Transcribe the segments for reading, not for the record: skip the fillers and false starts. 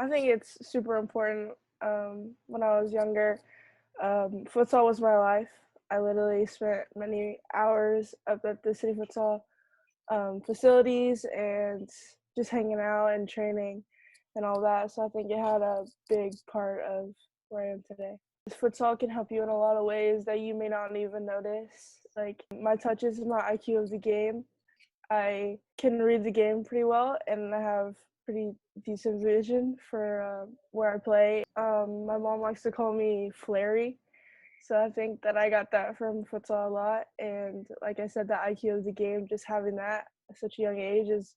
I think it's super important. When I was younger, futsal was my life. I literally spent many hours up at the City Futsal facilities and just hanging out and training and all that. So I think it had a big part of where I am today. Futsal can help you in a lot of ways that you may not even notice. Like my touches and my IQ of the game. I can read the game pretty well, and I have pretty decent vision for where I play. My mom likes to call me Flary, so I think that I got that from futsal a lot. And like I said, the IQ of the game, just having that at such a young age is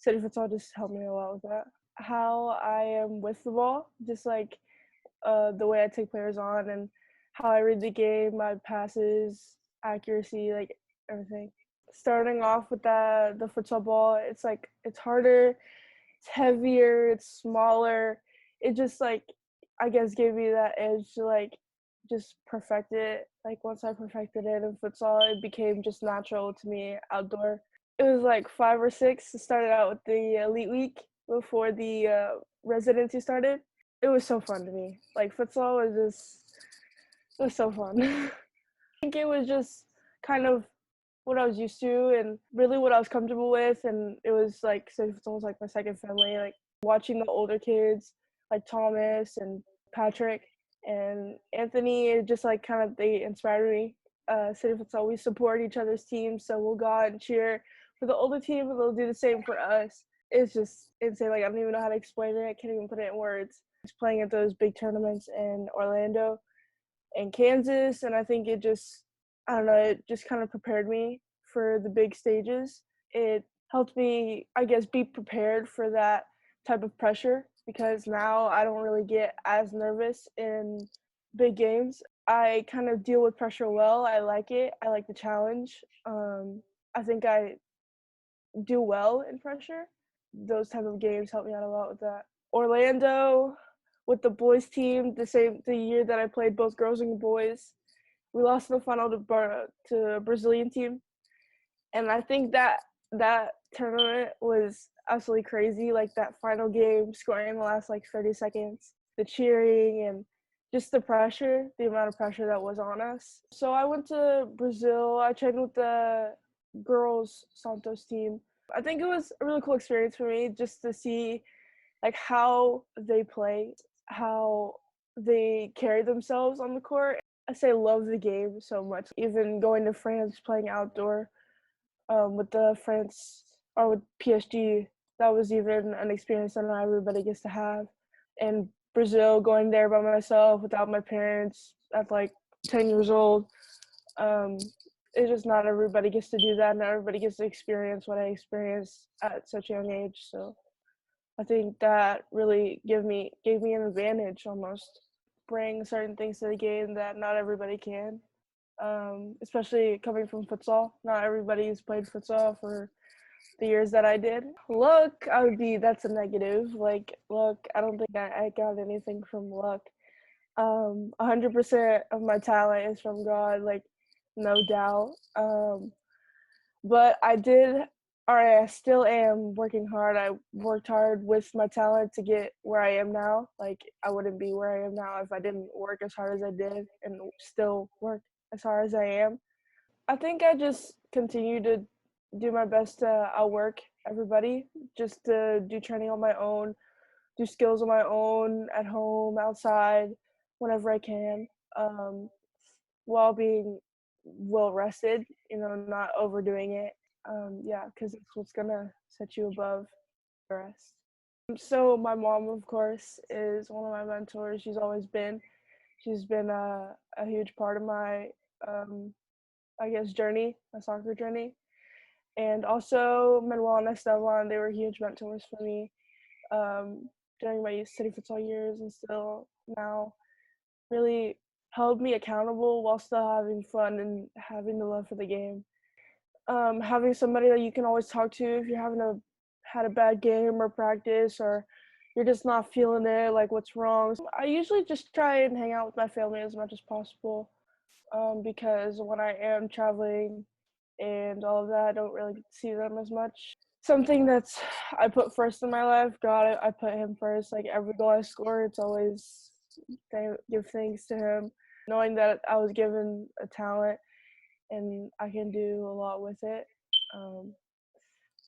City Futsal just helped me a lot with that. How I am with the ball, just like the way I take players on and how I read the game, my passes, accuracy, like everything. Starting off with the futsal ball, it's harder, it's heavier, it's smaller. It just I guess gave me that edge to just perfect it. Like once I perfected it in futsal, it became just natural to me outdoor. It was like 5 or 6. It started out with the elite week before the residency started. It was so fun to me. Like futsal it was so fun. I think it was just kind of what I was used to and really what I was comfortable with, and it was like City Futsal was like my second family. Like watching the older kids like Thomas and Patrick and Anthony, it just like kind of they inspired me. City Futsal, we support each other's teams, so we'll go out and cheer for the older team, and they'll do the same for us. It's just insane. Like I don't even know how to explain it. I can't even put it in words. Just playing at those big tournaments in Orlando and Kansas, and I think I don't know, it just kind of prepared me for the big stages. It helped me, I guess, be prepared for that type of pressure because now I don't really get as nervous in big games. I kind of deal with pressure well. I like it. I like the challenge. I think I do well in pressure. Those type of games help me out a lot with that. Orlando with the boys team, the year that I played both girls and boys, we lost in the final to a Brazilian team, and I think that tournament was absolutely crazy. Like that final game, scoring in the last like 30 seconds, the cheering and just the pressure, the amount of pressure that was on us. So I went to Brazil. I trained with the girls Santos team. I think it was a really cool experience for me just to see like how they play, how they carry themselves on the court. I say love the game so much. Even going to France, playing outdoor with the France or with PSG, that was even an experience that not everybody gets to have. And Brazil, going there by myself without my parents at like 10 years old, um, it's just not everybody gets to do that. Not everybody gets to experience what I experienced at such a young age. So I think that really gave me an advantage almost. Bring certain things to the game that not everybody can, especially coming from futsal. Not everybody's played futsal for the years that I did. Luck, that's a negative. Like, luck, I don't think I got anything from luck. 100% of my talent is from God, like, no doubt. But I still am working hard. I worked hard with my talent to get where I am now. Like, I wouldn't be where I am now if I didn't work as hard as I did and still work as hard as I am. I think I just continue to do my best to outwork everybody, just to do training on my own, do skills on my own, at home, outside, whenever I can, while being well rested, not overdoing it. Yeah, because it's what's gonna set you above the rest. So my mom, of course, is one of my mentors. She's been a huge part of my, I guess, journey, my soccer journey. And also Manuel and Esteban, they were huge mentors for me during my City Futsal years and still now. Really held me accountable while still having fun and having the love for the game. Having somebody that you can always talk to if you're had a bad game or practice or you're just not feeling it, like what's wrong. I usually just try and hang out with my family as much as possible because when I am traveling and all of that, I don't really see them as much. something that's I put first in my life. God, I put him first. Like every goal I score, it's always give thanks to him. Knowing that I was given a talent and I can do a lot with it, um,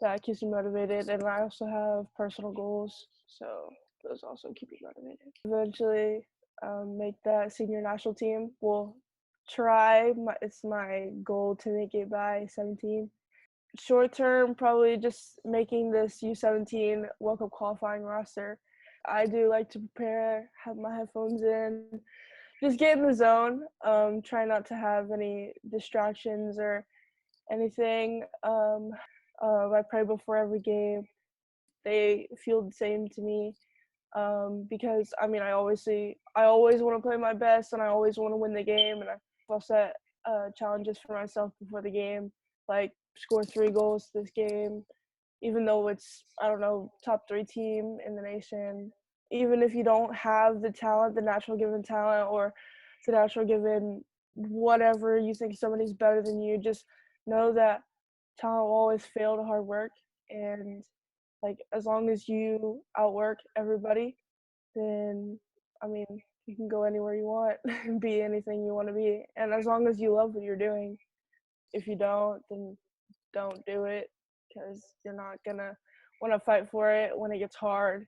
that keeps me motivated. And I also have personal goals, so those also keep me motivated. Eventually, make that senior national team. We'll try. It's my goal to make it by 17. Short term, probably just making this U17 World Cup qualifying roster. I do like to prepare, have my headphones in, just get in the zone. Try not to have any distractions or anything. I pray before every game. They feel the same to me because I mean I always want to play my best and I always want to win the game, and I'll set challenges for myself before the game, like score 3 goals this game, even though it's, I don't know, top 3 team in the nation. Even if you don't have the talent, the natural given talent, or the natural given whatever you think somebody's better than you, just know that talent will always fail to hard work. And like as long as you outwork everybody, then I mean you can go anywhere you want and be anything you want to be. And as long as you love what you're doing. If you don't, then don't do it because you're not gonna want to fight for it when it gets hard.